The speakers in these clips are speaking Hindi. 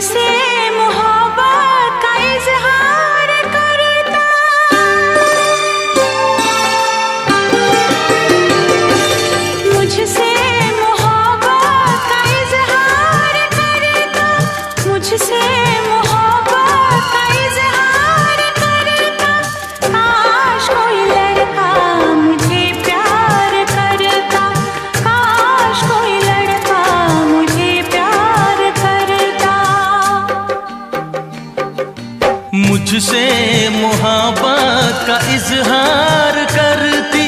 मुझसे मोहब्बत का इजहार करता, मुझसे मोहब्बत का इजहार करता, मुझसे मोहब्बत का इजहार करता। काश कोई लड़का मुझे प्यार करता, काश कोई लड़का मुझे प्यार करता। मुझसे मोहब्बत का इजहार करती,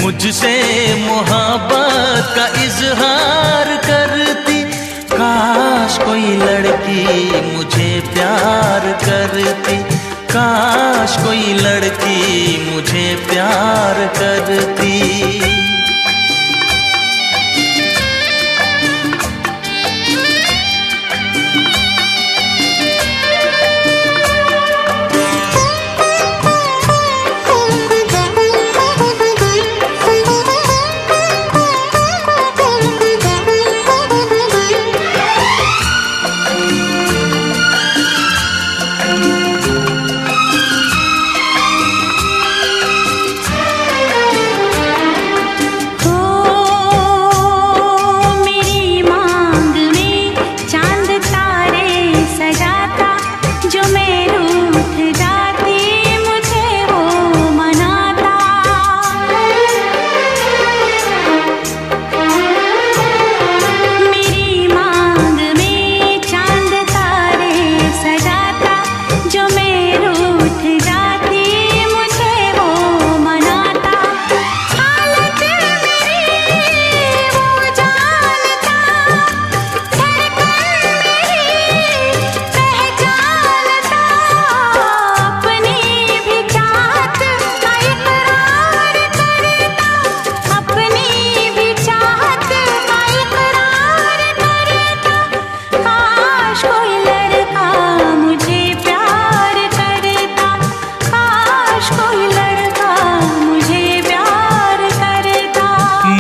मुझसे मोहब्बत का इजहार करती। काश कोई लड़की मुझे प्यार करती, काश कोई लड़की मुझे प्यार करती।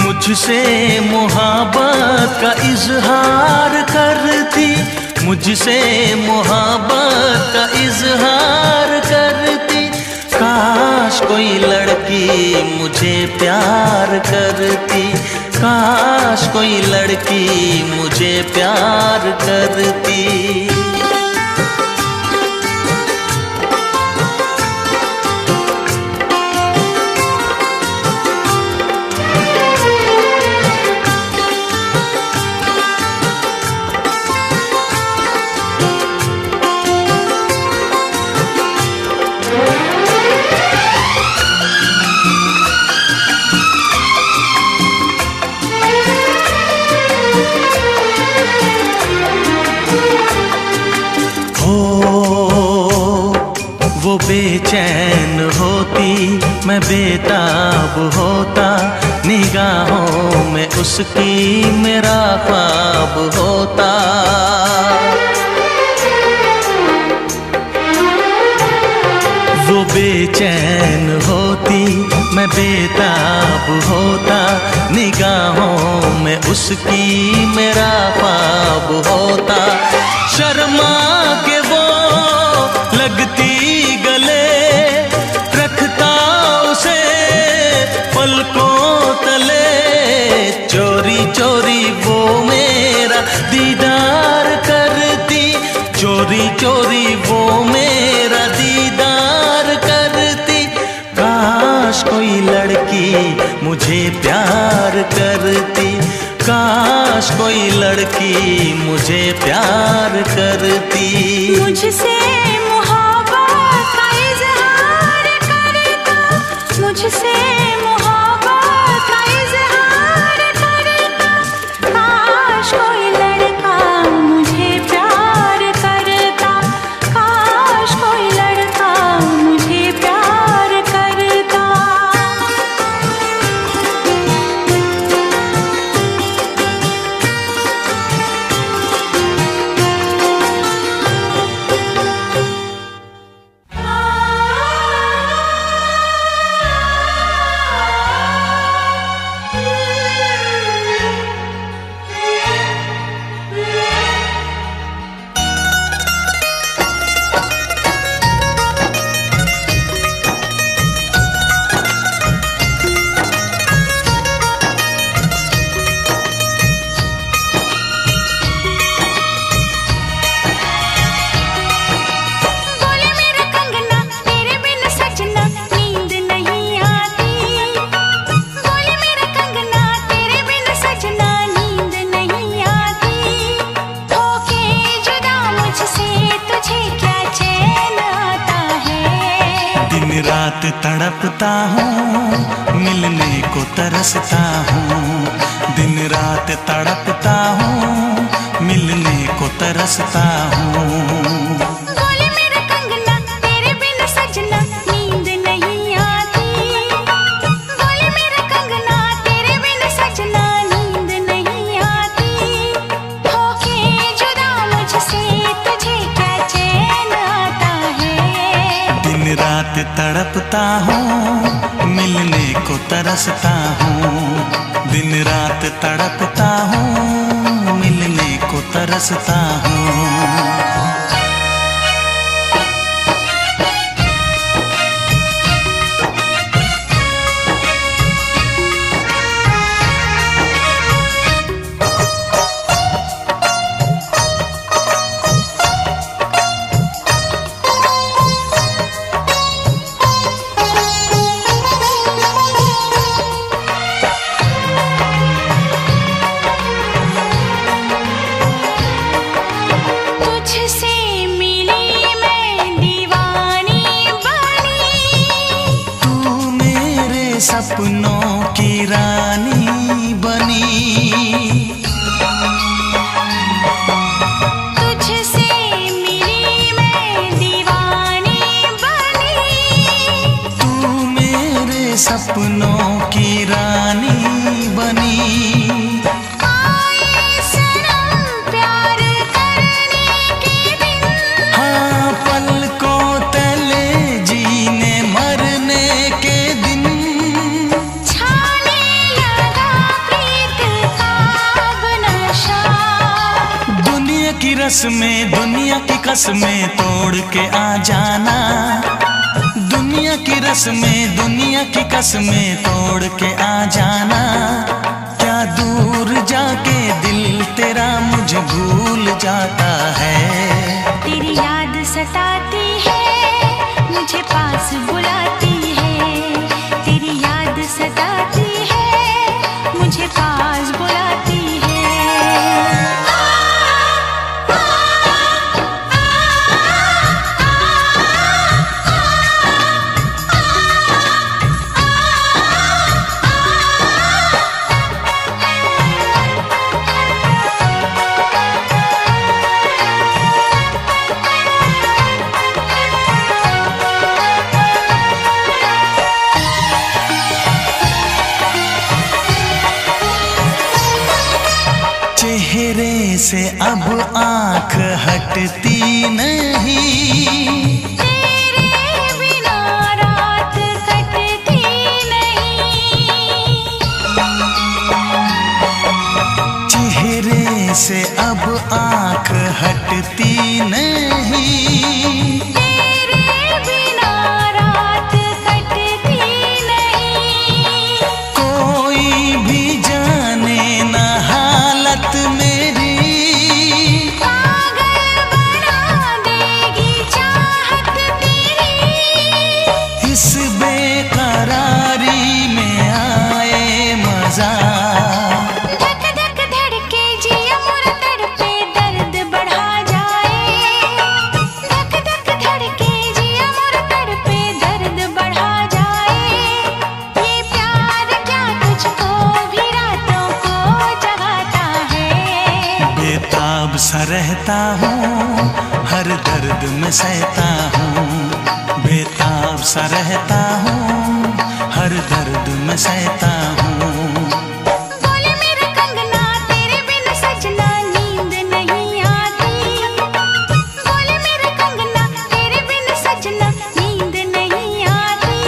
मुझसे मोहब्बत का इजहार करती, मुझसे मोहब्बत का इजहार करती। काश कोई लड़की मुझे प्यार करती, काश कोई लड़की मुझे प्यार करती। वो बेचैन होती, मैं बेताब होता, निगाहों में उसकी मेरा ख्वाब होता। वो बेचैन होती, मैं बेताब होता, निगाहों में उसकी मेरा ख्वाब होता। शर्मा के वो लगती गले, रखता उसे पलकों तले। चोरी चोरी वो मेरा दीदार करती, चोरी चोरी वो मेरा दीदार करती। काश कोई लड़की मुझे प्यार करती, काश कोई लड़की मुझे प्यार करती। मुझसे मोहब्बत का इजहार करता, मुझसे मोहब्बत का इजहार करता। काश कोई लड़का मुझे प्यार करता, काश कोई लड़का मुझे प्यार करता। रात तड़पता हूँ, मिलने को तरसता हूँ। दिन रात तड़पता हूँ, मिलने को तरसता हूँ। बोले मेरा कंगना तेरे बिन सजना नींद नहीं आती। बोले मेरा कंगना तेरे बिन सजना नींद नहीं आती। होके जुदा मुझसे तुझे क्या चैन आता है। दिन रात तड़पता हूँ, मिलने को तरसता हूँ। दिन रात तड़पता हूँ, मिलने को तरसता हूँ। तुझसे मिली मैं दीवानी बनी। तू मेरे सपनों की रानी बनी। तुझसे मिली मैं दीवानी बनी। तू मेरे सपनों की रानी बनी। आए सनम प्यार करने के दिन। हाँ, पलकों तले जीने मरने के दिन। छाने लगा प्रीत का अब नशा। दुनिया की रस्में, दुनिया की कसमें तोड़ के आ जाना। दुनिया की रस्में, दुनिया की कसमें तोड़ के आ जाना। क्या दूर जाके दिल तेरा मुझे भूल जाता है। तेरी याद सताती है, मुझे पास बुलाती है। तेरी याद सताती है, मुझे पास बुलाती है। चेहरे से अब आंख हटती नहीं। तेरे बिना रात कटती नहीं। चेहरे से अब आंख हटती नहीं। तेरे बिना रात कटती नहीं। कोई भी जाने ना हालत मेरी। पागल बना देगी चाहत तेरी। इस बेकरारी में आए मजा। धक धक धड़के जिया मोर तड़पे दर्द बढ़ा जाए। धक धक धड़के जिया मोर तड़पे दर्द बढ़ा जाए। ये प्यार क्या तुझको भी रातों को जगाता है। बेताब सा रहता हूँ, हर दर्द में सहता हूँ। बेताब सा रहता हूँ, हर दर्द में सहता हूँ। बोले मेरा कंगना तेरे बिन सजना नींद नहीं आती। बोले मेरा कंगना तेरे बिन सजना नींद नहीं आती।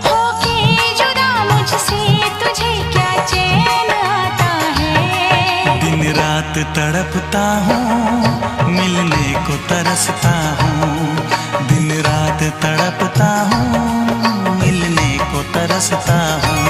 होके जुदा मुझसे तुझे क्या चैन आता है। दिन रात तड़पता हूँ, मिलने को तरसता हूँ। दिन रात तड़पता हूँ, मिलने को तरसता हूँ।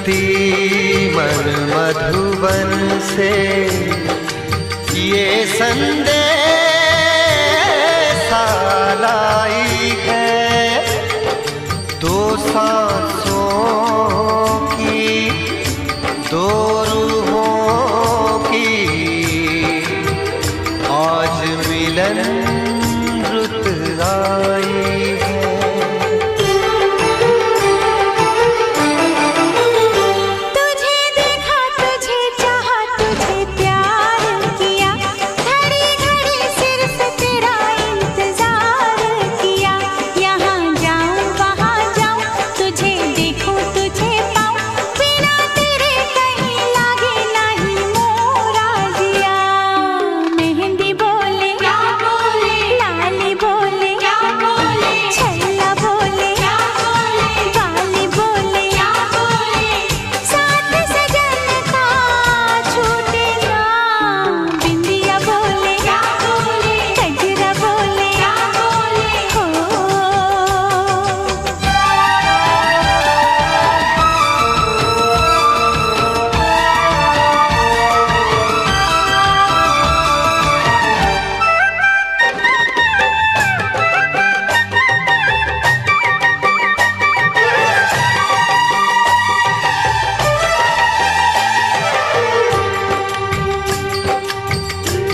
धरती मन मधुबन से ये संदेशा लाई है, दो सांसों की दो रूहों की आज मिलन रुत आई है। तुझे देखा, तुझे चाहा, तुझे प्यार किया, घड़ी घड़ी सिर्फ तेरा इंतजार किया। यहाँ जाऊं वहाँ जाऊं, तुझे देखूं तुझे पाऊं, बिना तेरे कहीं लागे नहीं मोरा जिया। मेहंदी बोले क्या बोले, लाली बोले क्या बोले, छल्ला बोले क्या बोले, बाली बोले क्या बोले, साथ सजन का छूटे ना। बिंदिया बोले क्या बोले, गजरा बोले क्या बोले, हो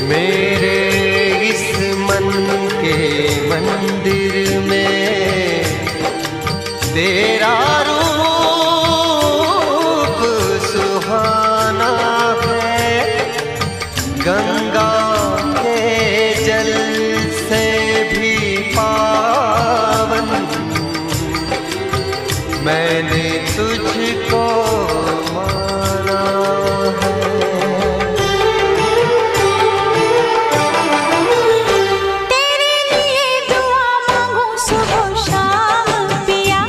मेरे इस मन के मंदिर में तेरा रूप सुहाना है, गंगा के जल से भी पावन मैंने तुझको माना है। तेरे लिए दुआ मांगूं सुबह शाम पिया,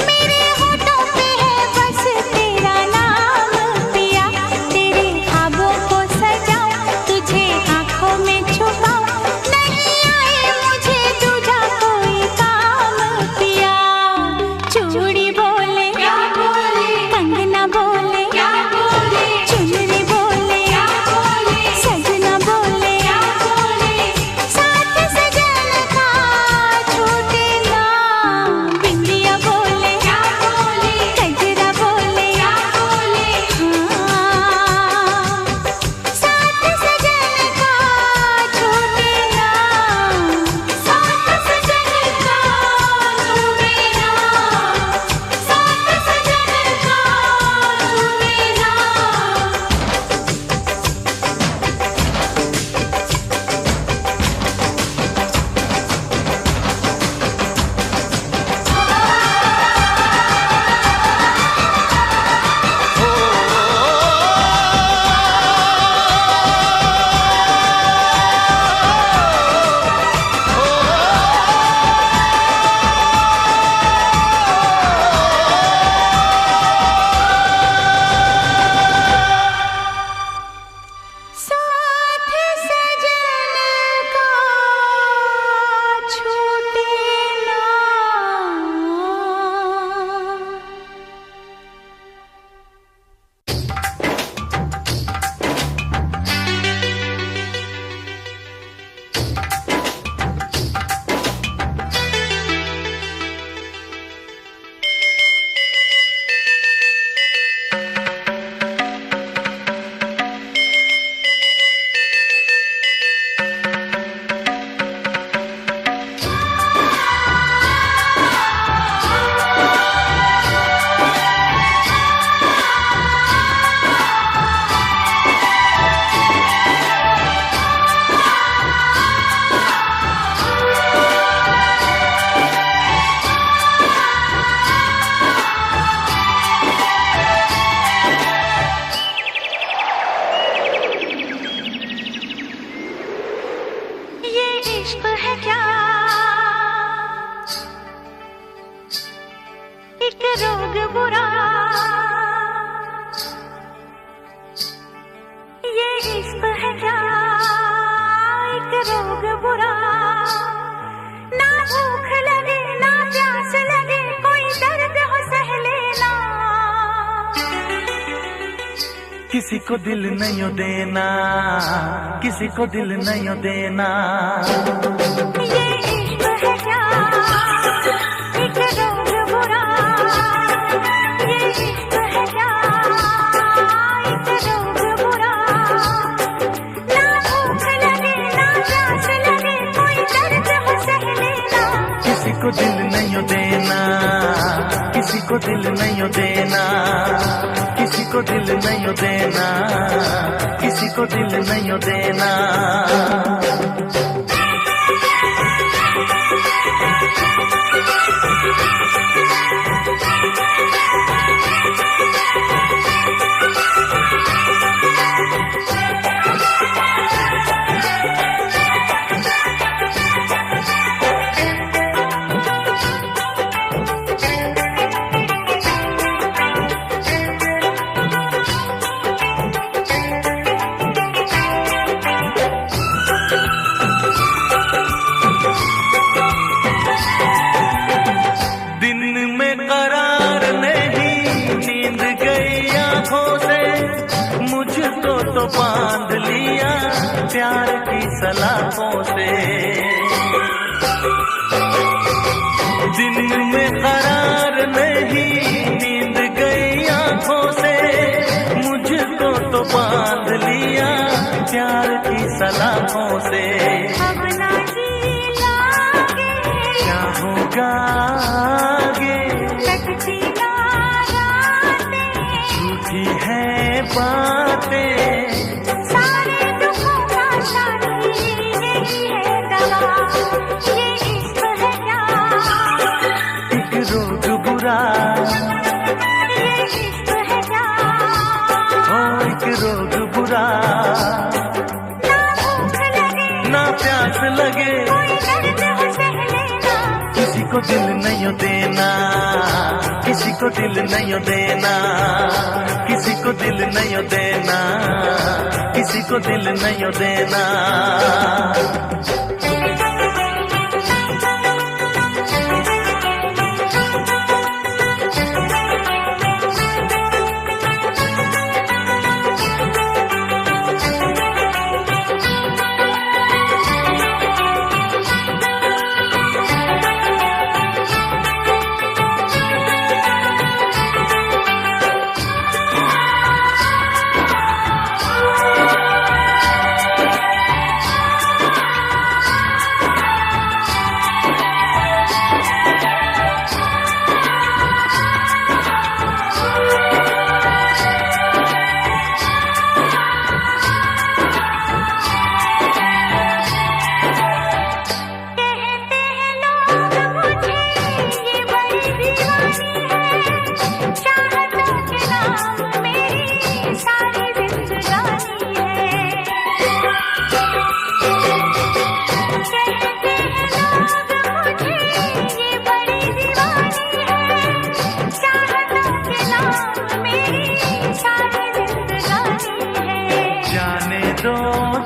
मेरे होठों पे है बस तेरा नाम पिया। तेरे ख्वाबों को सजाऊं, तुझे आँखों में छुपाऊं, नहीं आए मुझे दूजा कोई काम पिया। चूड़ी बोले क्या बोले, कंगना बोले किसी को दिल नहीं देना, किसी को दिल नहीं देना। ये इश्क है क्या एक रोग बुरा, ये इश्क है क्या एक रोग बुरा। ना भूख लगे ना प्यास लगे कोई दर्द हो सह लेना। किसी को दिल नहीं देना, किसी को दिल नहीं देना, किसी को दिल नहीं देना, किसी को दिल नहीं देना। तो बांध लिया प्यार की सलाखों से, दिन में करार नहीं नींद गई आंखों से, मुझको तो बांध लिया प्यार की सलाखों से। अब ना जी लागे क्या होगा आगे, कटती ना रातें, झूठी है बातें, सारे दुखों का साथी यही है दवा। ये इश्क है क्या एक रोग बुरा, ये इश्क है क्या ओ एक रोग बुरा। ना भूख लगे ना प्यास लगे कोई दर्द हो सह लेना। किसी को दिल नहीं देना, किसी को दिल नहीं देना, किसी को दिल नहीं देना, किसी को दिल नहीं देना।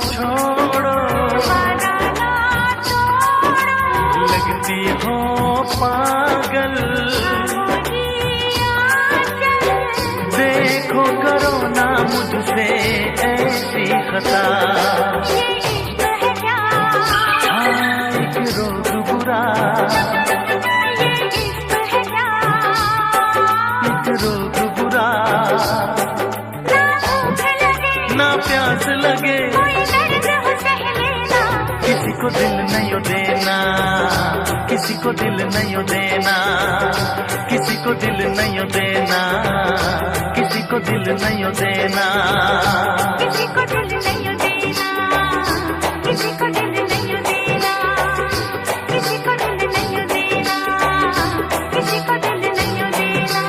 छोड़ो लगती हो पागल, देखो करो ना मुझसे ऐसी खता। एक रोग बुरा, एक रोग बुरा। ना प्यास लगे किसी को दिल नहीं देना, किसी को दिल नहीं देना, किसी को दिल नहीं देना, किसी को दिल नहीं देना, किसी को दिल नहीं देना, किसी को दिल नहीं देना, किसी को दिल नहीं देना, किसी को दिल नहीं देना।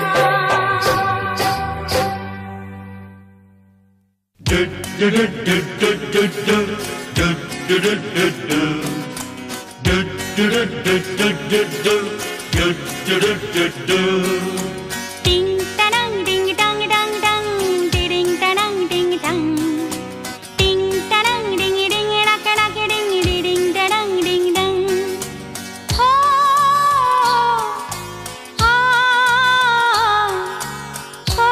Ding dang ding dang dang dang, ding dang ding dang, ding dang ding ding rak rak ding ding dang ding dang. Ho ho ho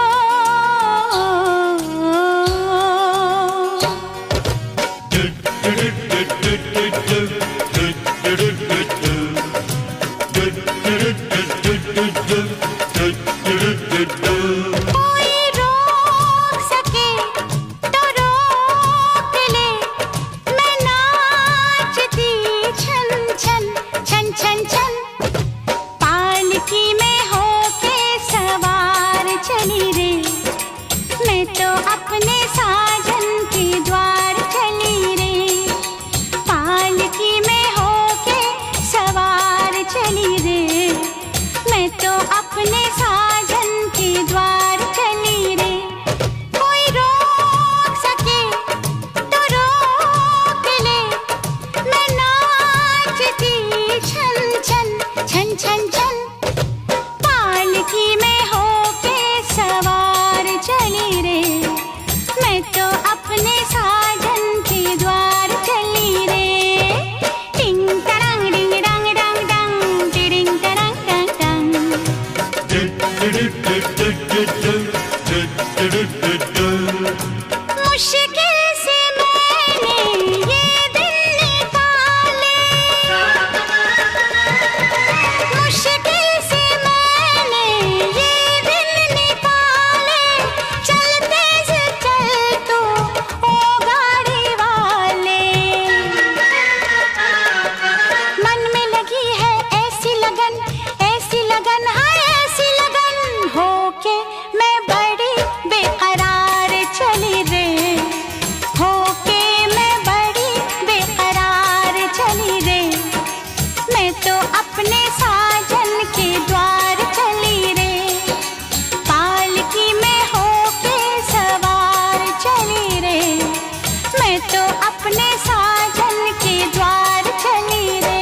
मैं तो अपने साजन के द्वार चली रे, पालकी में होके सवार चली रे, मैं तो अपने साजन के द्वार चली रे। कोई रोक सके तो रोक ले, मैं नाचती छन छन छन छन छन, पालकी में होके सवार चली रे, मैं तो अपने साजन के द्वार चली रे। टिंग तरंग डिंग डंग डंग डंग, टिरिंग तरंग डंग डंग। मुश्किल से मैंने ये दिन निकाले, मुश्किल से मैंने ये दिन निकाले, चलते से चल तू ओ गाड़ी वाले। मन में लगी है ऐसी लगन है ऐसी लगन, होके मैं बड़ी बेकरार चली रे, होके मैं बड़ी बेकरार चली रे, मैं तो अपने साजन के द्वार चली रे, पालकी में होके सवार चली रे, मैं तो अपने साजन के द्वार चली रे।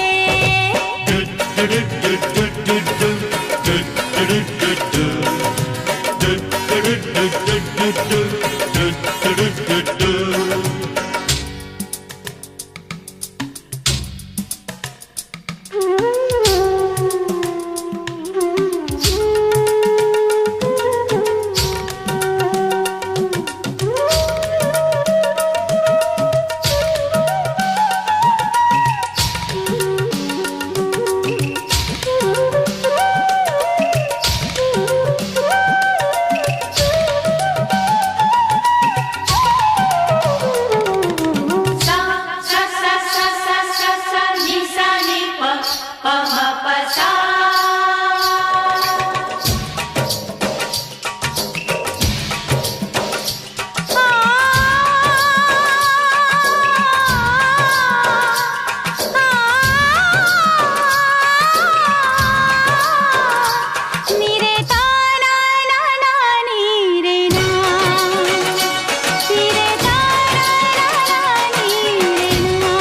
नीरे ताना ना ना नीरे ना, नीरे ताना ना ना नीरे ना।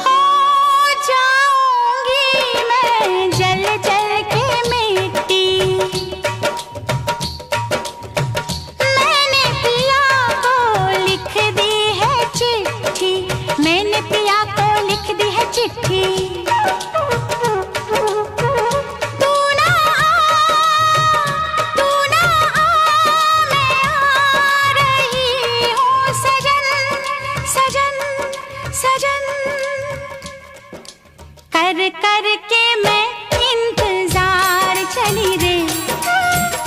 हो जाऊंगी मैं जल जल के मिट्टी, मैंने पिया को लिख दी है चिट्ठी, मैंने पिया को लिख दी है चिट्ठी। तू ना आ, मैं आ रही हूँ सजन सजन सजन, कर कर के मैं इंतजार चली रे,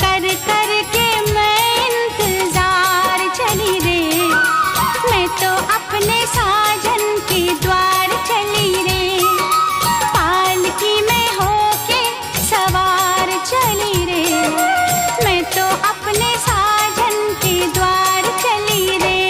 कर कर के मैं इंतजार चली रे, मैं तो अपने साजन के द्वार चली रे, पालकी में होके सवार चली रे, मैं तो अपने साजन के द्वार चली रे।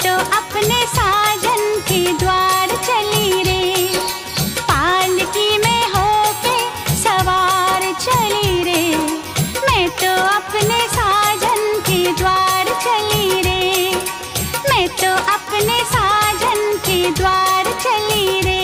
तो अपने साजन के द्वार चली रे, पालकी में होके सवार चली रे। मैं तो अपने साजन के द्वार चली रे, मैं तो अपने साजन के द्वार चली रे।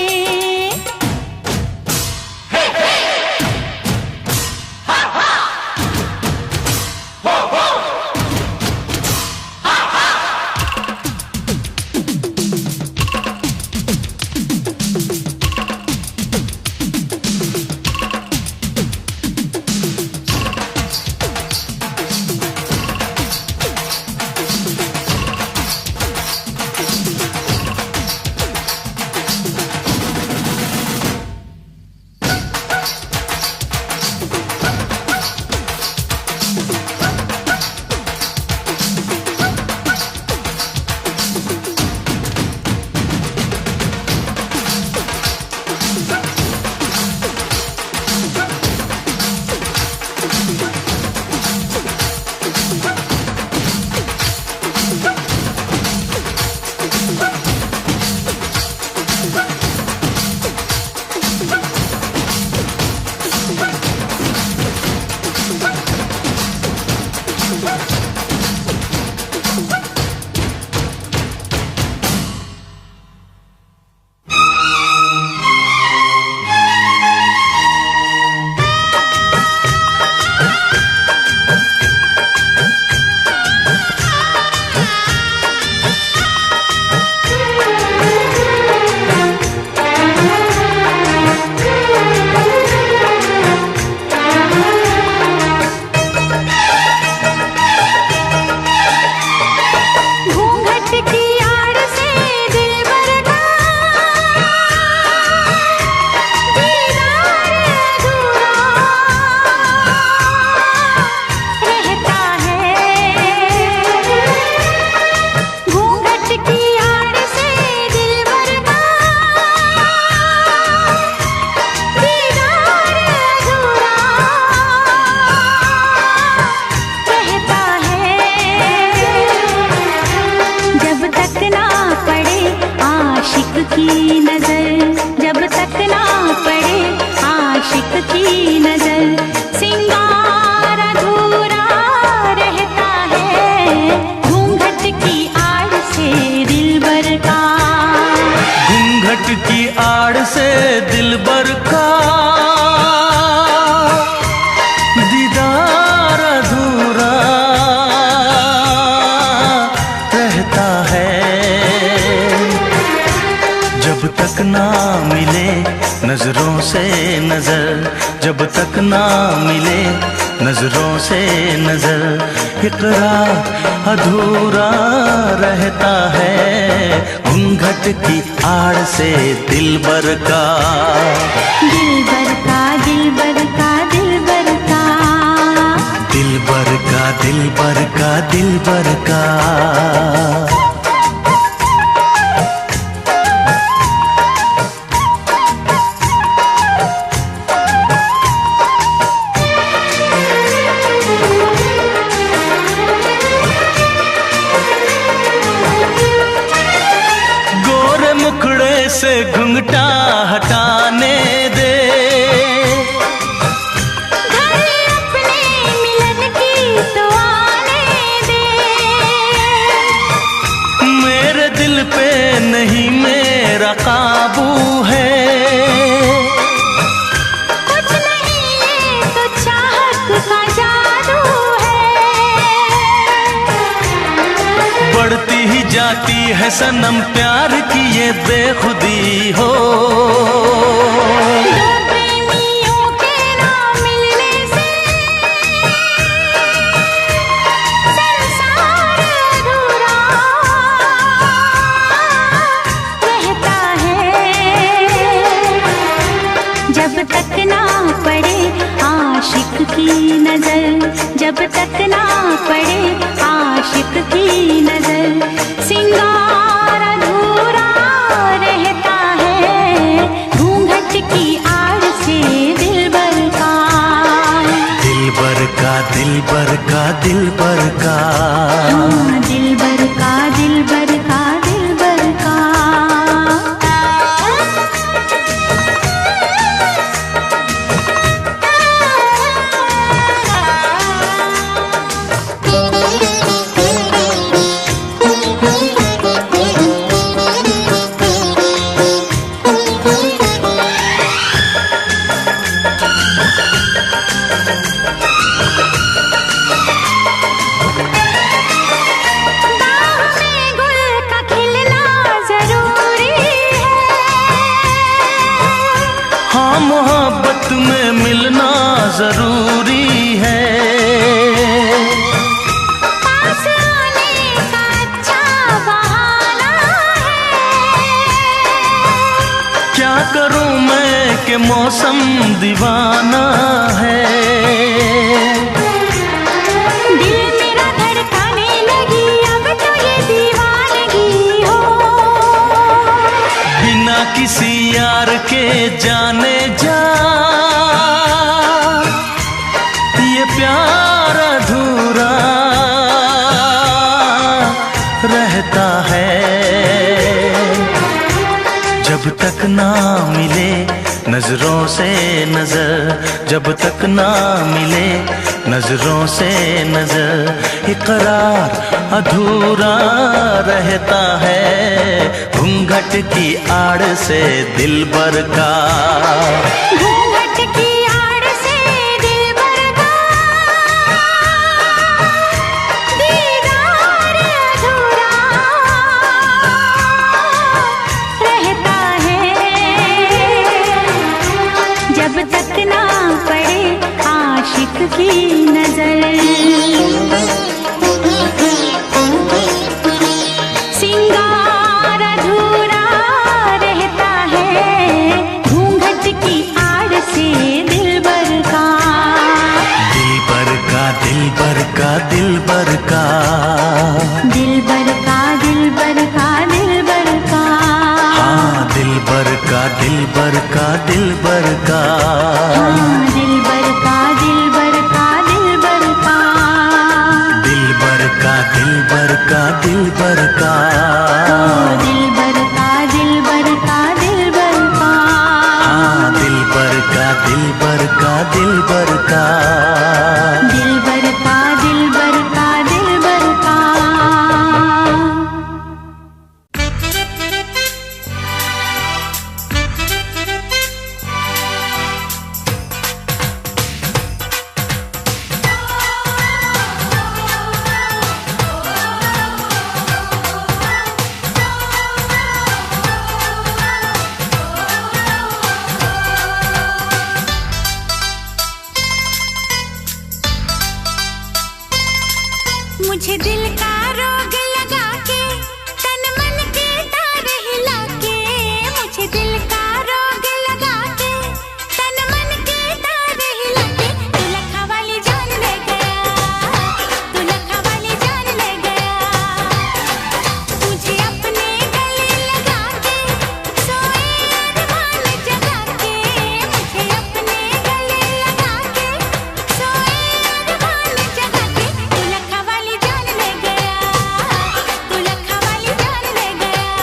की नजर, जब तक ना पड़े आशिक की नजर, सिंगार अधूरा रहता है घूंघट की आड़ से दिलबर का। घूंघट की आड़ से दिलबर का दीदार अधूरा रहता है, जब तक ना मिले नजरों से नजर, जब तक ना मिले नजरों से नजर, इकरार अधूरा रहता है घूंघट की आड़ से दिलबर का। दिलबर का दिलबर का दिलबर का, दिलबर का दिलबर का दिलबर का। से घुंघटा हटाने दे, घर अपने मिलन की तो आने दे, मेरे दिल पे नहीं मेरा काबू है, कुछ नहीं ये तो चाहत का जादू है, बढ़ती ही जाती है सनम प्यार की ये बेखुदी हो। दो प्रेमियों के ना मिलने से संसार अधूरा रहता है, जब तक ना पड़े आशिक की नजर, जब तक ना पड़े आशिक की नजर, सिंगार अधूरा रहता है घूंघट की आड़ से दिलबर का। दिलबर का दिलबर का दिलबर का, हाँ दिलबर का दिलबर का के मौसम दीवाना है। दिल मेरा धड़काने लगी अब तो ये दीवानगी हो। बिना किसी यार के जाने जा ये प्यार अधूरा रहता है। जब तक ना मिले नजरों से नजर, जब तक ना मिले नजरों से नजर, इकरार अधूरा रहता है। घूंघट की आड़ से दिलबर का, घूंघट की आड़ से दिलबर का दीदार अधूरा रहता है। जब तक ना पड़े आशिक की नजर, सिंगार अधूरा रहता है। घूंघट की आड़ से दिलबर का, दिलबर का, दिलबर का, दिलबर का, दिलबर का, दिलबर का, दिलबर का, हाँ दिलबर का, दिलबर का, दिलबर का, हाँ दिलबर का, दिलबर का, दिलबर का, दिलबर का, दिलबर का, दिलबर का, दिलबर का, दिलबर का, दिलबर का, हाँ दिलबर का, दिलबर का, दिलबर का, दिलबर का, दिलबर का, दिलबर का। मुझे दिल का रोग लगा के तन मन के तार हिला के, मुझे दिल का रोग लगा के तन मन के तार हिला के, तू लखा वाली जान ले गया, तू लखा वाली जान ले गया। मुझे अपने गले लगा के सोए अरमान जगा के, मुझे अपने गले लगा के सोए अरमान जगा के, तू लखा वाली जान ले गया, तू लखा वाली जान ले गया।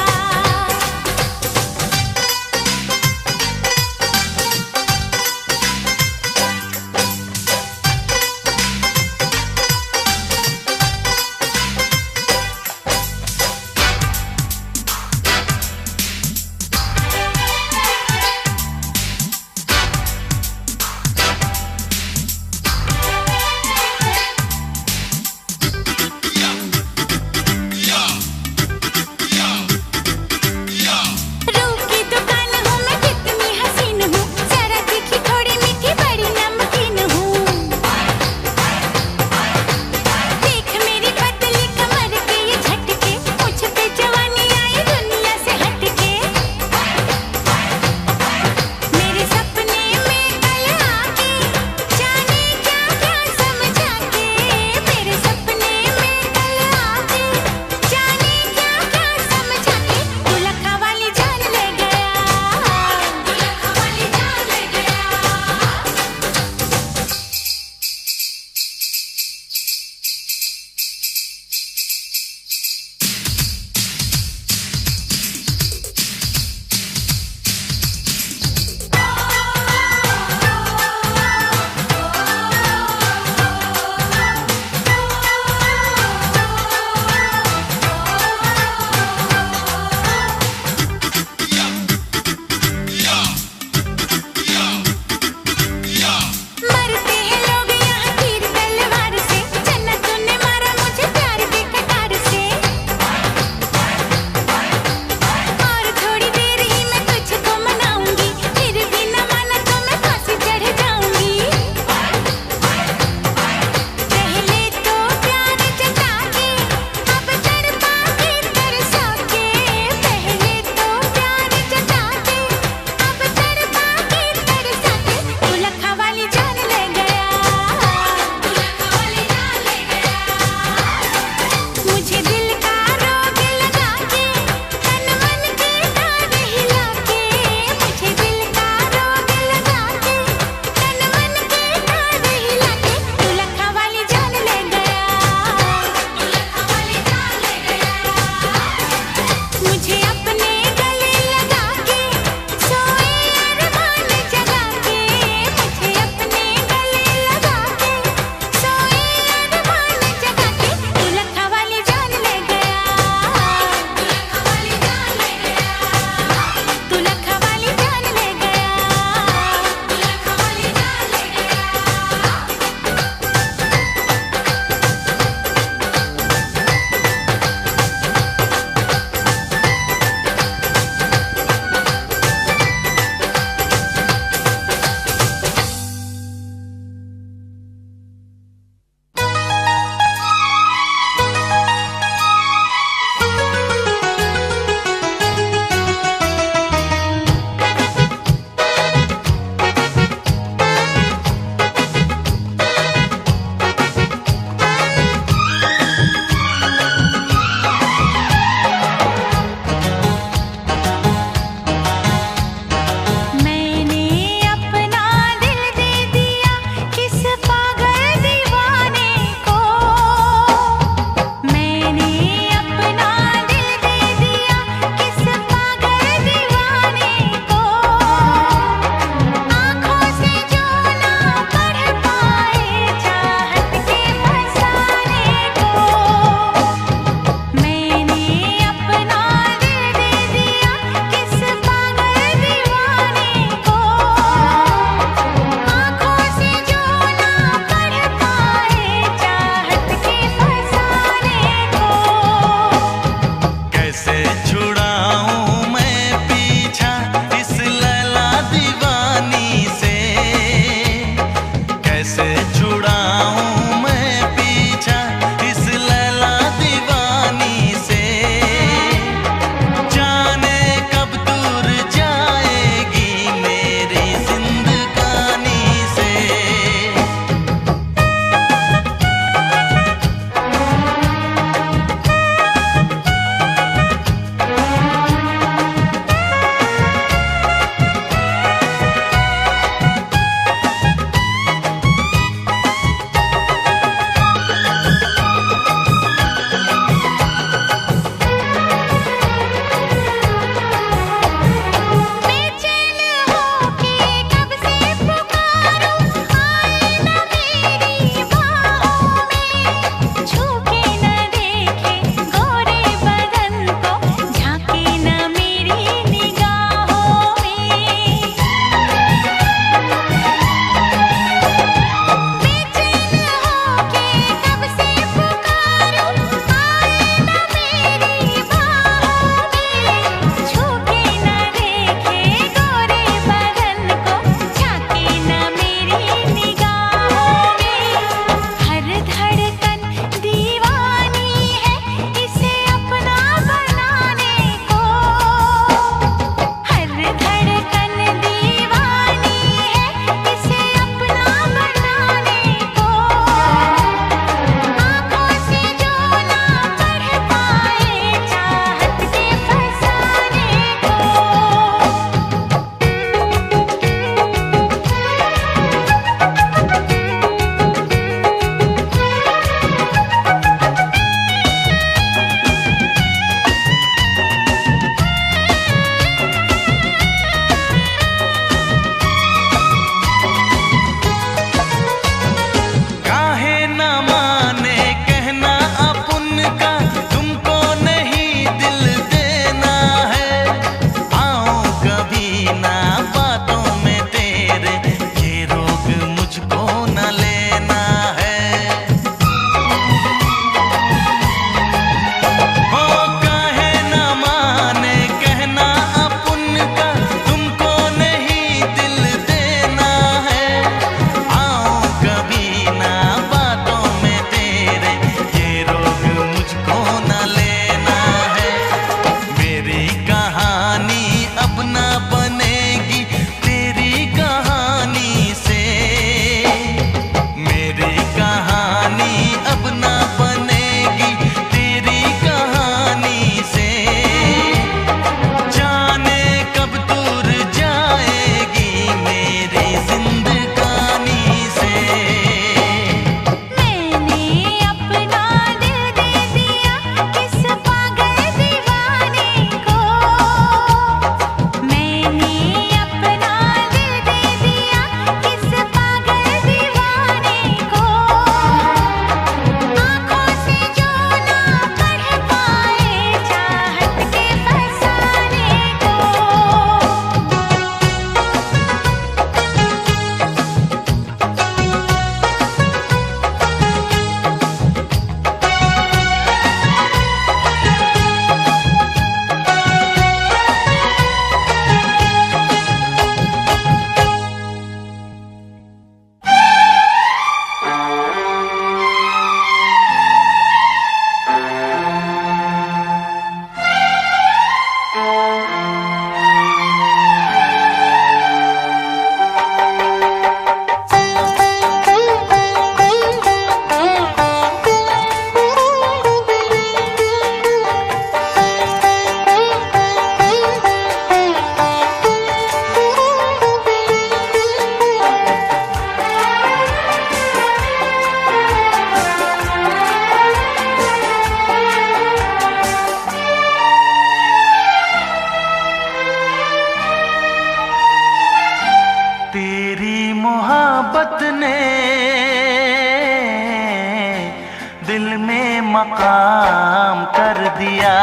मकाम कर दिया।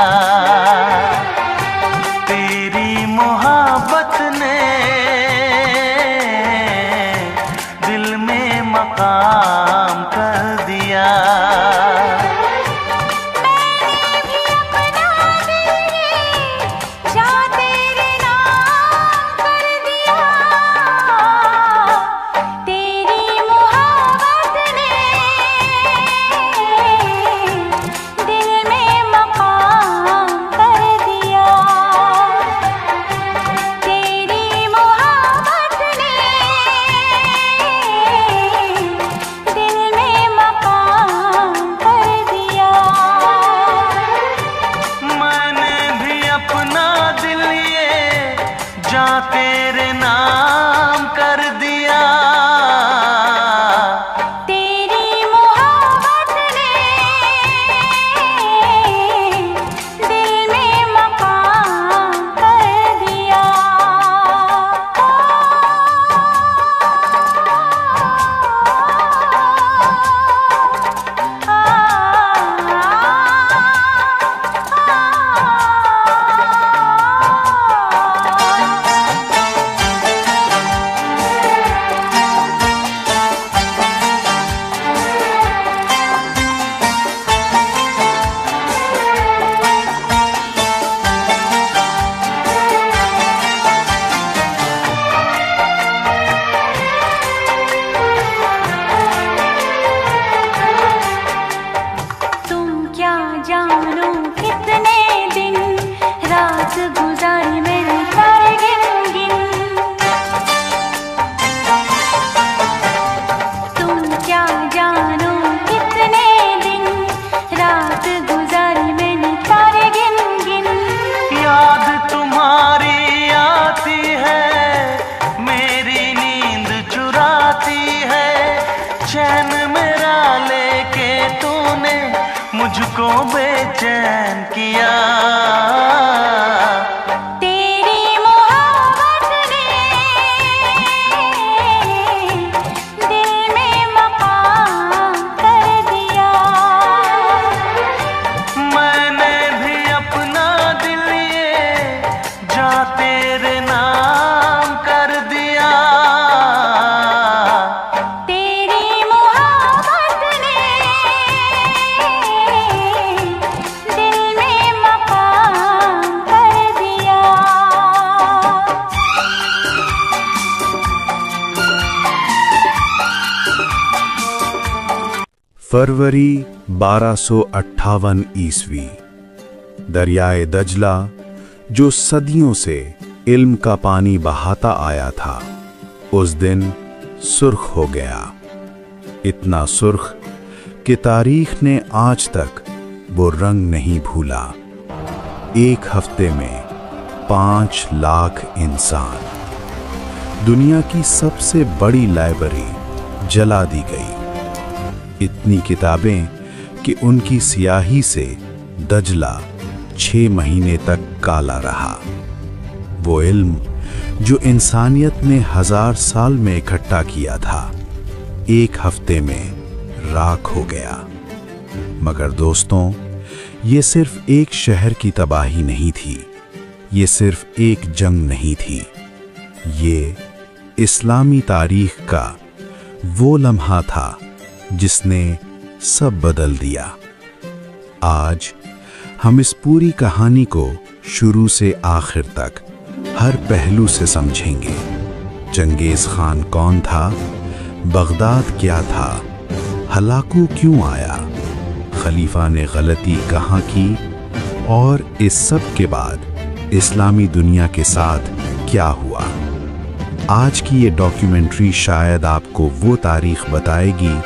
तेरी मोहब्बत ने दिल में मकाम कर दिया। तेरे नाम कर दिया। तेरी मोहब्बत ने दिल में मकाम कर दिया। जानो कितने दिन रात गुजारी मैंने तारे गिन गिन। तुम क्या जानो कितने दिन रात गुजारी मैंने तारे गिन गिन। याद तुम्हारी आती है, मेरी नींद चुराती है। चैन मेरा लेके तूने मुझको बेचैन किया। तेरी मोहब्बत ने दिल में मकाम कर दिया। मैंने भी अपना दिल ये जा तेरे नाम कर दिया। तेरी मोहब्बत ने दिल में मकाम कर दिया। फरवरी 1258 ईस्वी। दरियाए दजला जो सदियों से इल्म का पानी बहाता आया था, उस दिन सुर्ख हो गया। इतना सुर्ख कि तारीख ने आज तक वो रंग नहीं भूला। एक हफ्ते में 5 लाख इंसान, दुनिया की सबसे बड़ी लाइब्रेरी जला दी गई। इतनी किताबें कि उनकी स्याही से दजला 6 महीने तक काला रहा। वो इल्म जो इंसानियत ने 1000 साल में इकट्ठा किया था, एक हफ्ते में राख हो गया। मगर दोस्तों, ये सिर्फ एक शहर की तबाही नहीं थी, ये सिर्फ एक जंग नहीं थी, ये इस्लामी तारीख का वो लम्हा था जिसने सब बदल दिया। आज हम इस पूरी कहानी को शुरू से आखिर तक हर पहलू से समझेंगे। चंगेज खान कौन था, बगदाद क्या था, हलाकू क्यों आया, खलीफा ने गलती कहाँ की, और इस सब के बाद इस्लामी दुनिया के साथ क्या हुआ। आज की ये डॉक्यूमेंट्री शायद आपको वो तारीख बताएगी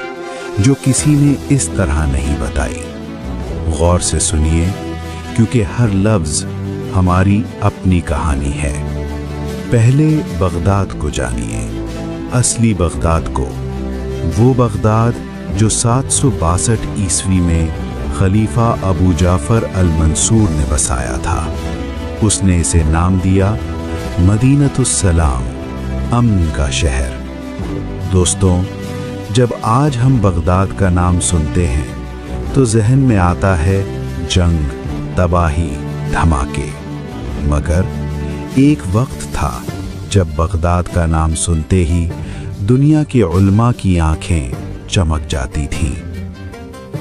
जो किसी ने इस तरह नहीं बताई। गौर से सुनिए, क्योंकि हर लफ्ज हमारी अपनी कहानी है। पहले बगदाद को जानिए, असली बगदाद को, वो बगदाद जो 762 ईस्वी में खलीफा अबू जाफर अल-मंसूर ने बसाया था। उसने इसे नाम दिया मदीनतुस्सलाम, अमन का शहर। दोस्तों, जब आज हम बगदाद का नाम सुनते हैं तो जहन में आता है जंग, तबाही, धमाके। मगर एक वक्त था जब बगदाद का नाम सुनते ही दुनिया के उलमा की आंखें चमक जाती थीं।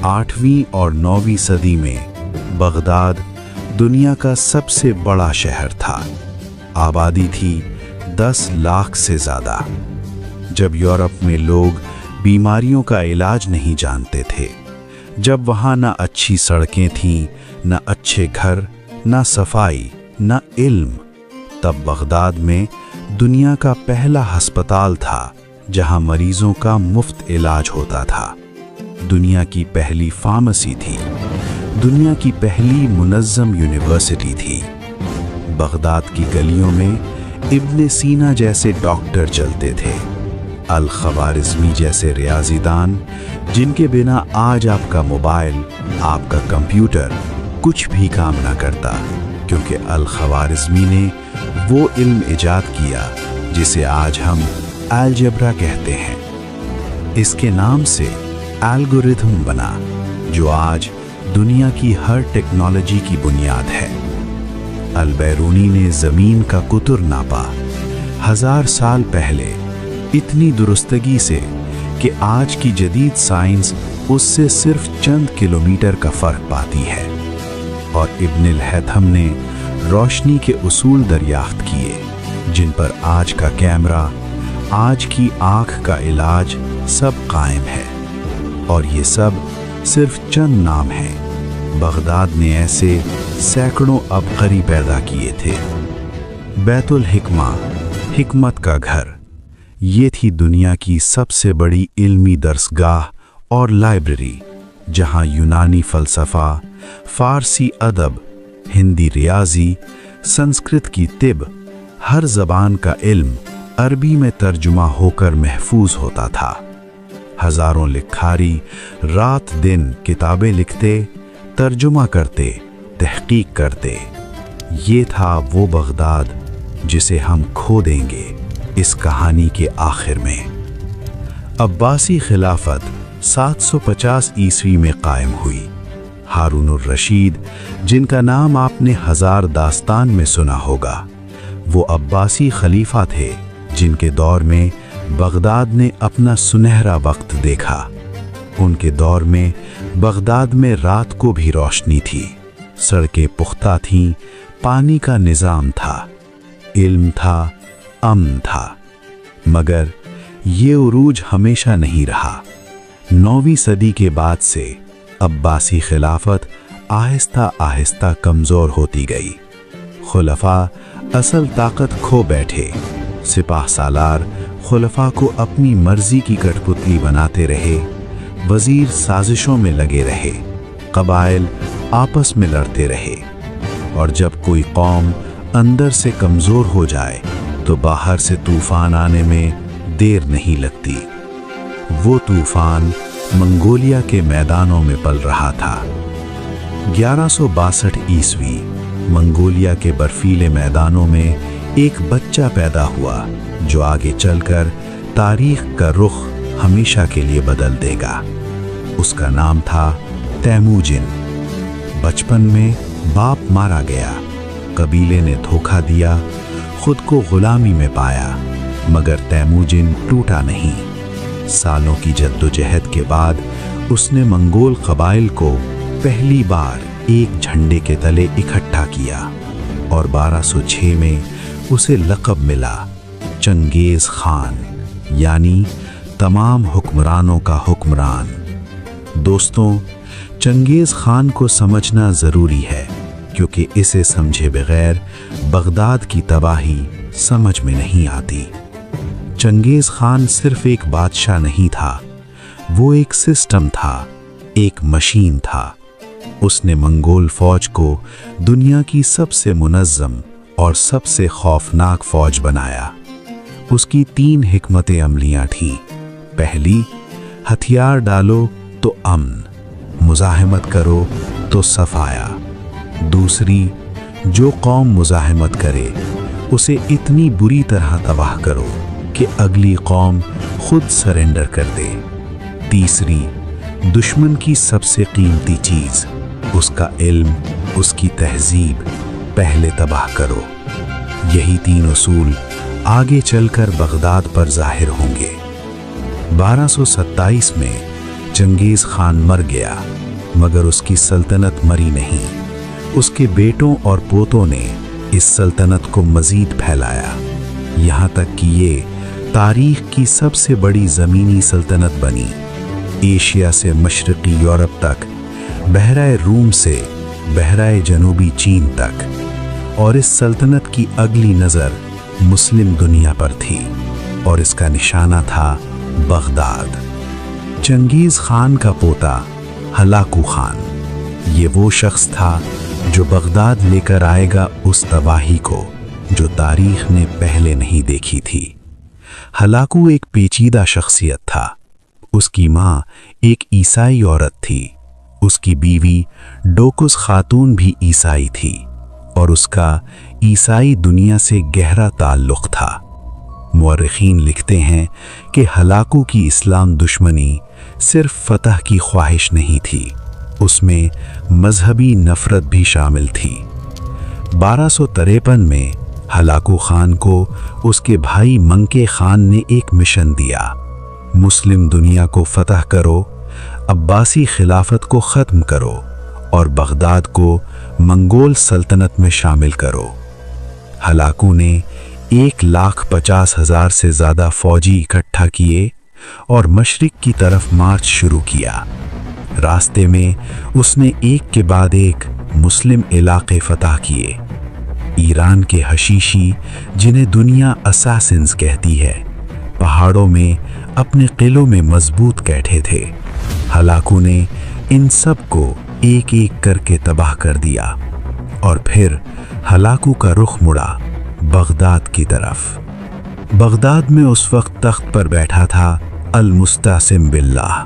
8वीं और 9वीं सदी में बगदाद दुनिया का सबसे बड़ा शहर था। आबादी थी 10 लाख से ज़्यादा। जब यूरोप में लोग बीमारियों का इलाज नहीं जानते थे, जब वहाँ न अच्छी सड़कें थीं, न अच्छे घर, न सफाई, न इल्म, तब बगदाद में दुनिया का पहला अस्पताल था जहाँ मरीजों का मुफ्त इलाज होता था। दुनिया की पहली फार्मेसी थी, दुनिया की पहली मुनज़्ज़म यूनिवर्सिटी थी। बगदाद की गलियों में इब्ने सीना जैसे डॉक्टर चलते थे, अल ख़वारिज़मी जैसे रियाज़ीदान, जिनके बिना आज आपका मोबाइल, आपका कंप्यूटर कुछ भी काम ना करता, क्योंकि अल ख़वारिज़मी ने वो इल्म इजाद किया जिसे आज हम अलजेब्रा कहते हैं। इसके नाम से एल्गोरिथम बना जो आज दुनिया की हर टेक्नोलॉजी की बुनियाद है। अल बैरूनी ने ज़मीन का कुतुर नापा 1000 साल पहले इतनी दुरुस्तगी से कि आज की जदीद साइंस उससे सिर्फ चंद किलोमीटर का फ़र्क पाती है। और इब्नुल हैथम ने रोशनी के उसूल दरियाफ्त किए जिन पर आज का कैमरा, आज की आँख का इलाज सब कायम है। और ये सब सिर्फ चंद नाम हैं। बगदाद ने ऐसे सैकड़ों अबकरी पैदा किए थे। बैतुल हिकमा, हिकमत का घर, ये थी दुनिया की सबसे बड़ी इल्मी दरसगाह और लाइब्रेरी, जहाँ यूनानी फ़लसफ़ा, फ़ारसी अदब, हिंदी रियाजी, संस्कृत की तिब, हर ज़बान का इल्म अरबी में तर्जुमा होकर महफूज होता था। हज़ारों लिखारी रात दिन किताबें लिखते, तर्जुमा करते, तहकीक करते। ये था वो बगदाद जिसे हम खो देंगे इस कहानी के आखिर में। अब्बासी खिलाफत 750 ईस्वी में कायम हुई। हारून रशीद, जिनका नाम आपने हजार दास्तान में सुना होगा, वो अब्बासी खलीफा थे जिनके दौर में बगदाद ने अपना सुनहरा वक्त देखा। उनके दौर में बगदाद में रात को भी रोशनी थी, सड़कें पुख्ता थीं, पानी का निज़ाम था, इल्म था, अमन था। मगर ये उरूज हमेशा नहीं रहा। 9वीं सदी के बाद से अब्बासी खिलाफत आहिस्ता आहिस्ता कमज़ोर होती गई। खुलफा असल ताकत खो बैठे। सिपाह सालार खुलफा को अपनी मर्जी की कठपुतली बनाते रहे। वज़ीर साजिशों में लगे रहे। कबाइल आपस में लड़ते रहे। और जब कोई कौम अंदर से कमज़ोर हो जाए तो बाहर से तूफ़ान आने में देर नहीं लगती। वो तूफ़ान मंगोलिया के मैदानों में पल रहा था। 1162 ईस्वी मंगोलिया के बर्फीले मैदानों में एक बच्चा पैदा हुआ जो आगे चलकर तारीख का रुख हमेशा के लिए बदल देगा। उसका नाम था तैमूजिन। बचपन में बाप मारा गया, कबीले ने धोखा दिया, खुद को गुलामी में पाया, मगर तैमूजिन टूटा नहीं। सालों की जद्दोजहद के बाद उसने मंगोल कबाइल को पहली बार एक झंडे के तले इकट्ठा किया और 1206 में उसे लक़ब मिला चंगेज़ खान, यानी तमाम हुक्मरानों का हुक्मरान। दोस्तों, चंगेज़ खान को समझना ज़रूरी है क्योंकि इसे समझे बगैर बगदाद की तबाही समझ में नहीं आती। चंगेज़ खान सिर्फ एक बादशाह नहीं था, वो एक सिस्टम था, एक मशीन था। उसने मंगोल फौज को दुनिया की सबसे मुनज़्ज़म और सबसे खौफनाक फौज बनाया। उसकी 3 हिकमतें अमलियाँ थीं। पहली, हथियार डालो तो अमन, मुज़ाहमत करो तो सफाया। दूसरी, जो कौम मुज़ाहमत करे उसे इतनी बुरी तरह तबाह करो कि अगली कौम खुद सरेंडर कर दे। तीसरी, दुश्मन की सबसे कीमती चीज़ उसका इल्म, उसकी तहजीब पहले तबाह करो। यही 3 उसूल आगे चलकर बगदाद पर जाहिर होंगे। 1227 में चंगेज खान मर गया, मगर उसकी सल्तनत मरी नहीं। उसके बेटों और पोतों ने इस सल्तनत को मजीद फैलाया, यहाँ तक कि ये तारीख की सबसे बड़ी ज़मीनी सल्तनत बनी। एशिया से मशरक़ी यूरोप तक, बहराए रूम से बहराए जनूबी चीन तक। और इस सल्तनत की अगली नज़र मुस्लिम दुनिया पर थी और इसका निशाना था बगदाद। चंगेज़ खान का पोता हलाकू खान, ये वो शख्स था जो बगदाद लेकर आएगा उस तबाही को जो तारीख ने पहले नहीं देखी थी। हलाकू एक पेचीदा शख्सियत था। उसकी माँ एक ईसाई औरत थी, उसकी बीवी डोकुस खातून भी ईसाई थी और उसका ईसाई दुनिया से गहरा ताल्लुक़ था। मुअर्रिखीन लिखते हैं कि हलाकू की इस्लाम दुश्मनी सिर्फ फतह की ख्वाहिश नहीं थी, उसमें मजहबी नफरत भी शामिल थी। 1253 में हलाकू खान को उसके भाई मंके खान ने एक मिशन दिया, मुस्लिम दुनिया को फतह करो, अब्बासी खिलाफत को ख़त्म करो और बगदाद को मंगोल सल्तनत में शामिल करो। हलाकू ने 1,50,000 से ज़्यादा फौजी इकट्ठा किए और मशरिक की तरफ मार्च शुरू किया। रास्ते में उसने एक के बाद एक मुस्लिम इलाके फतह किए। ईरान के हशीशी, जिन्हें दुनिया असासिन्स कहती है, पहाड़ों में अपने किलों में मजबूत बैठे थे। हलाकू ने इन सब को एक एक करके तबाह कर दिया और फिर हलाकू का रुख मुड़ा बगदाद की तरफ। बगदाद में उस वक्त तख्त पर बैठा था अल-मुस्तासिम बिल्लाह,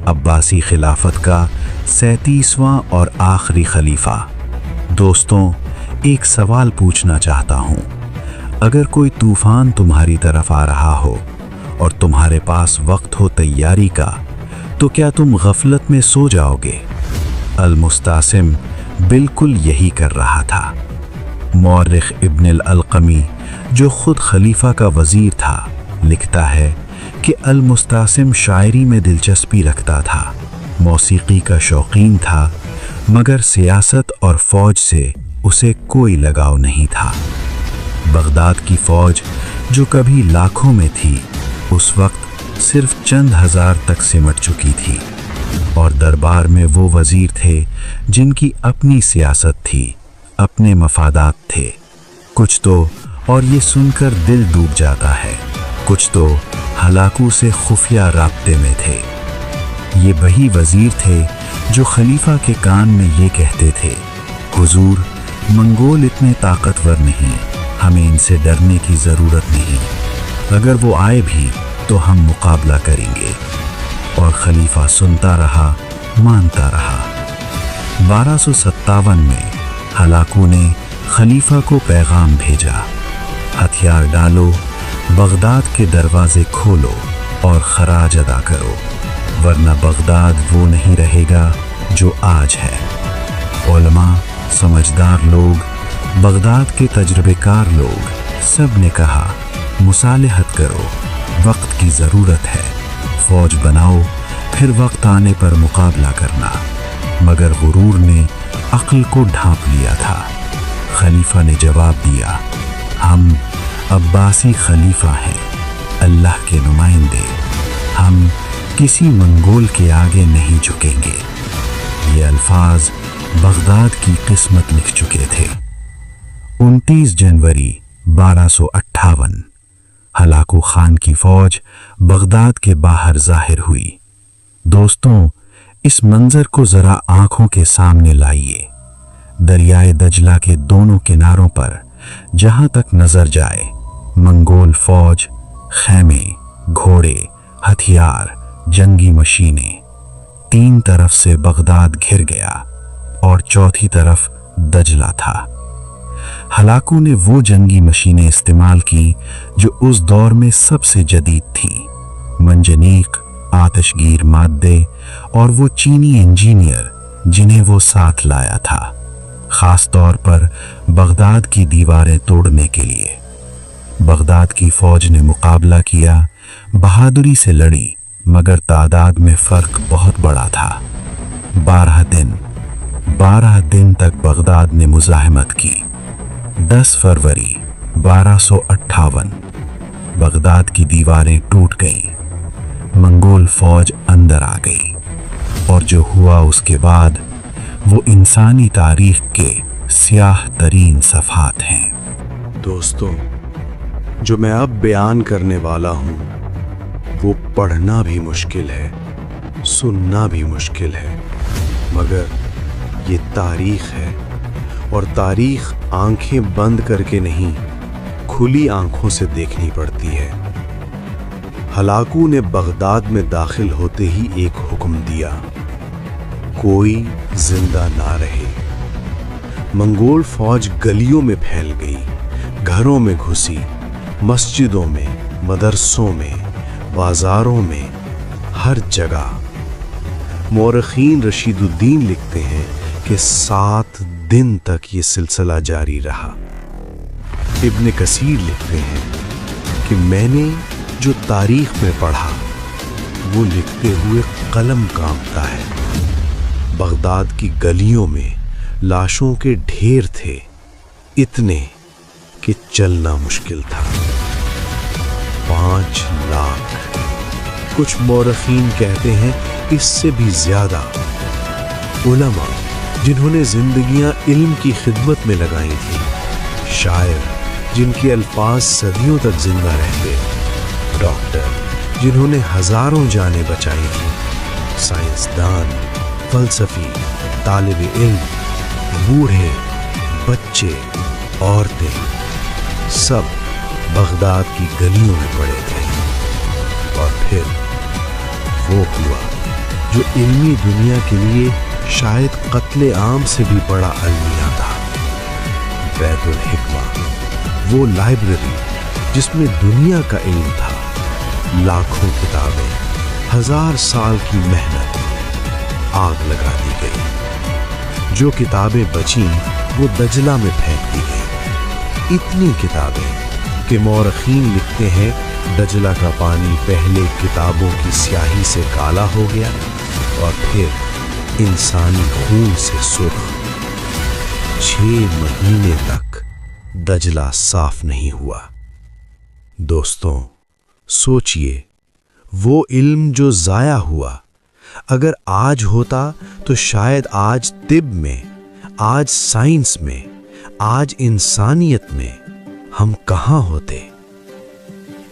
अब्बासी खिलाफत का 37वां और आखिरी खलीफा। दोस्तों, एक सवाल पूछना चाहता हूँ। अगर कोई तूफान तुम्हारी तरफ आ रहा हो और तुम्हारे पास वक्त हो तैयारी का, तो क्या तुम गफलत में सो जाओगे? अल-मुस्तासिम बिल्कुल यही कर रहा था। मुअर्रिख इब्न अल-अलक़मी, जो खुद खलीफा का वज़ीर था, लिखता है कि अल-मुस्तासिम शायरी में दिलचस्पी रखता था, मौसीकी का शौकीन था, मगर सियासत और फ़ौज से उसे कोई लगाव नहीं था। बगदाद की फ़ौज, जो कभी लाखों में थी, उस वक्त सिर्फ चंद हज़ार तक सिमट चुकी थी और दरबार में वो वज़ीर थे जिनकी अपनी सियासत थी, अपने मफादात थे। कुछ तो, और ये सुनकर दिल डूब जाता है, कुछ तो हलाकू से खुफिया राब्ते में थे। ये वही वज़ीर थे जो खलीफा के कान में ये कहते थे, हुजूर, मंगोल इतने ताकतवर नहीं, हमें इनसे डरने की ज़रूरत नहीं, अगर वो आए भी तो हम मुकाबला करेंगे। और खलीफा सुनता रहा, मानता रहा। 1257 में हलाकू ने खलीफा को पैगाम भेजा, हथियार डालो, बगदाद के दरवाजे खोलो और खराज अदा करो, वरना बगदाद वो नहीं रहेगा जो आज है। उलमा, समझदार लोग, बगदाद के तजुर्बेकार लोग, सब ने कहा, मुसालहत करो, वक्त की ज़रूरत है, फ़ौज बनाओ, फिर वक्त आने पर मुकाबला करना। मगर गुरूर ने अक्ल को ढांप लिया था। खलीफा ने जवाब दिया, हम अब्बासी खलीफा हैं, अल्लाह के नुमाइंदे, हम किसी मंगोल के आगे नहीं झुकेंगे। ये अल्फाज बगदाद की किस्मत लिख चुके थे। 29 जनवरी 1258 हलाकू खान की फौज बगदाद के बाहर जाहिर हुई। दोस्तों, इस मंजर को जरा आंखों के सामने लाइए। दरियाए दजला के दोनों किनारों पर जहां तक नजर जाए, मंगोल फौज, खैमे, घोड़े, हथियार, जंगी मशीनें। 3 तरफ से बगदाद घिर गया और चौथी तरफ दजला था। हलाकू ने वो जंगी मशीनें इस्तेमाल की जो उस दौर में सबसे जदीद थीं, मंजनीक, आतिशगीर मादे, और वो चीनी इंजीनियर जिन्हें वो साथ लाया था, खास तौर पर बगदाद की दीवारें तोड़ने के लिए। बगदाद की फौज ने मुकाबला किया, बहादुरी से लड़ी, मगर तादाद में फर्क बहुत बड़ा था। 12 दिन तक बगदाद ने मुजाहिमत की। 10 फरवरी 1258 बगदाद की दीवारें टूट गईं। मंगोल फौज अंदर आ गई और जो हुआ उसके बाद वो इंसानी तारीख के स्याह तरीन सफ़हात हैं। दोस्तों, जो मैं अब बयान करने वाला हूँ वो पढ़ना भी मुश्किल है, सुनना भी मुश्किल है, मगर ये तारीख है और तारीख आंखें बंद करके नहीं, खुली आंखों से देखनी पड़ती है। हलाकू ने बगदाद में दाखिल होते ही एक हुक्म दिया, कोई जिंदा ना रहे। मंगोल फौज गलियों में फैल गई, घरों में घुसी, मस्जिदों में, मदरसों में, बाजारों में, हर जगह। मौरखीन रशीदुद्दीन लिखते हैं कि 7 दिन तक ये सिलसिला जारी रहा। इब्न कसीर लिखते हैं कि मैंने जो तारीख में पढ़ा वो लिखते हुए कलम कांपता है। बगदाद की गलियों में लाशों के ढेर थे, इतने कि चलना मुश्किल था। 5 लाख, कुछ मौरखीन कहते हैं इससे भी ज्यादा। उलमा जिन्होंने जिंदगियां इल्म की खिदमत में लगाई थी, शायर जिनके अल्फाज सदियों तक जिंदा रहते, डॉक्टर जिन्होंने हजारों जानें बचाई थी, साइंसदान, फलसफी, तालिब इल्म, बूढ़े, बच्चे, औरतें, सब बगदाद की गलियों में पड़े थे। और फिर वो हुआ जो इल्मी दुनिया के लिए शायद कत्ले आम से भी बड़ा अलमिया था। बैतुल हिकमा, वो लाइब्रेरी जिसमें दुनिया का इल्म था, लाखों किताबें, 1000 साल की मेहनत आग लगा दी गई। जो किताबें बचीं वो दजला में फेंक दी गई। इतनी किताबें कि मौरखीन लिखते हैं दजला का पानी पहले किताबों की स्याही से काला हो गया और फिर इंसानी खून से सुर्ख। 6 महीने तक दजला साफ नहीं हुआ। दोस्तों, सोचिए, वो इल्म जो जाया हुआ, अगर आज होता तो शायद आज तिब में, आज साइंस में, आज इंसानियत में हम कहाँ होते।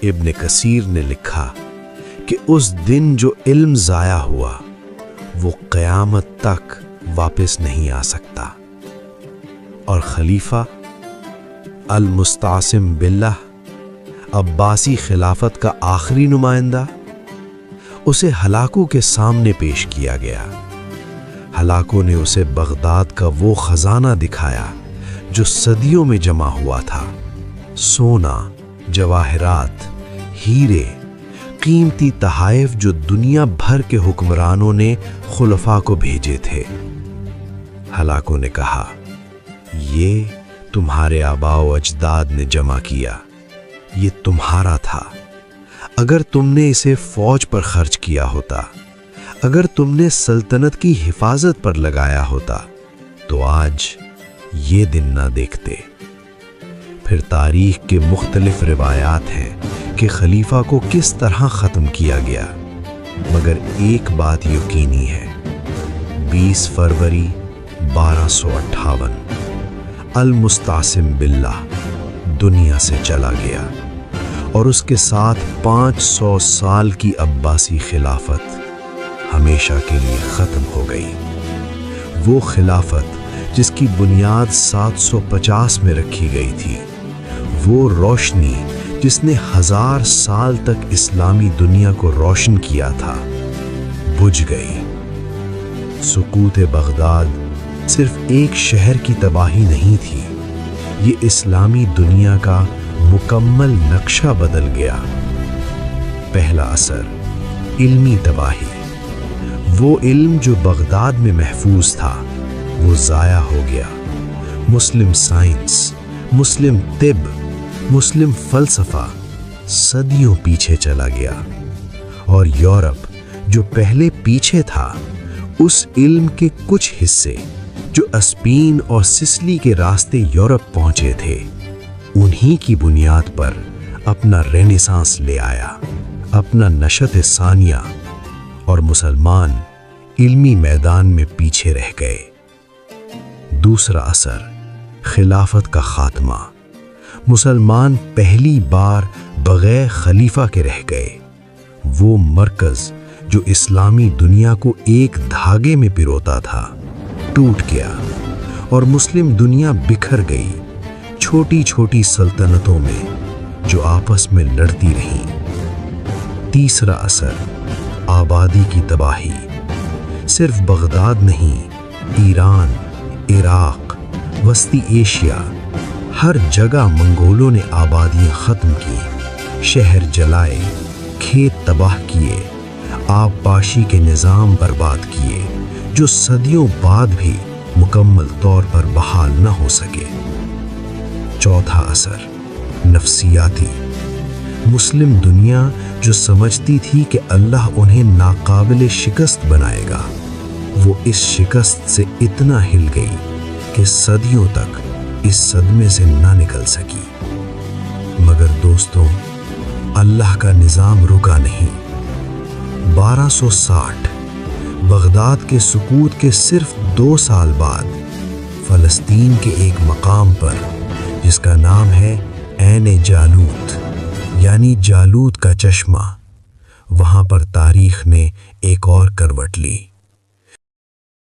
इब्न कसीर ने लिखा कि उस दिन जो इल्म जाया हुआ वो क़यामत तक वापस नहीं आ सकता। और खलीफा अल मुस्तासिम बिल्लाह, अब्बासी खिलाफत का आखिरी नुमाइंदा, उसे हलाकू के सामने पेश किया गया। हलाकू ने उसे बगदाद का वो खजाना दिखाया जो सदियों में जमा हुआ था। सोना, जवाहरात, हीरे, कीमती तहाइफ जो दुनिया भर के हुक्मरानों ने खुलफा को भेजे थे। हलाकू ने कहा, ये तुम्हारे आबाओ अजदाद ने जमा किया, ये तुम्हारा था। अगर तुमने इसे फौज पर खर्च किया होता, अगर तुमने सल्तनत की हिफाजत पर लगाया होता, तो आज ये दिन ना देखते। फिर तारीख के मुख्तलिफ रिवायात हैं कि खलीफा को किस तरह ख़त्म किया गया, मगर एक बात यकीनी है, 20 फरवरी 1258 अल मुस्तासिम बिल्लाह दुनिया से चला गया और उसके साथ 500 साल की अब्बासी खिलाफत हमेशा के लिए ख़त्म हो गई। वो खिलाफत जिसकी बुनियाद 750 में रखी गई थी, वो रोशनी जिसने 1000 साल तक इस्लामी दुनिया को रोशन किया था, बुझ गई। सुकूत बगदाद सिर्फ एक शहर की तबाही नहीं थी, ये इस्लामी दुनिया का मुकम्मल नक्शा बदल गया। पहला असर, इल्मी तबाही। वो इल्म जो बगदाद में महफूज था वो ज़ाया हो गया। मुस्लिम साइंस, मुस्लिम तिब, मुस्लिम फलसफा सदियों पीछे चला गया और यूरोप जो पहले पीछे था, उस इल्म के कुछ हिस्से जो स्पेन और सिसिली के रास्ते यूरोप पहुंचे थे, उन्हीं की बुनियाद पर अपना रेनेसांस ले आया, अपना नशत सानिया, और मुसलमान इल्मी मैदान में पीछे रह गए। दूसरा असर, खिलाफत का खात्मा। मुसलमान पहली बार बगैर खलीफा के रह गए। वो मरकज जो इस्लामी दुनिया को एक धागे में पिरोता था, टूट गया और मुस्लिम दुनिया बिखर गई छोटी छोटी सल्तनतों में जो आपस में लड़ती रहीं। तीसरा असर, आबादी की तबाही। सिर्फ बगदाद नहीं, ईरान, इराक, वस्ती एशिया, हर जगह मंगोलों ने आबादियां ख़त्म की, शहर जलाए, खेत तबाह किए, आबपाशी के निज़ाम बर्बाद किए जो सदियों बाद भी मुकम्मल तौर पर बहाल न हो सके। चौथा असर, नफ्सियाती। मुस्लिम दुनिया जो समझती थी कि अल्लाह उन्हें नाकाबिले शिकस्त बनाएगा, वो इस शिकस्त से इतना हिल गई कि सदियों तक इस सदमे से ना निकल सकी। मगर दोस्तों, अल्लाह का निज़ाम रुका नहीं। 1260 बगदाद के सुकूत के सिर्फ 2 साल बाद फ़लस्तीन के एक मकाम पर, जिसका नाम है ऐन जालूत यानी जालूत का चश्मा, वहाँ पर तारीख़ ने एक और करवट ली।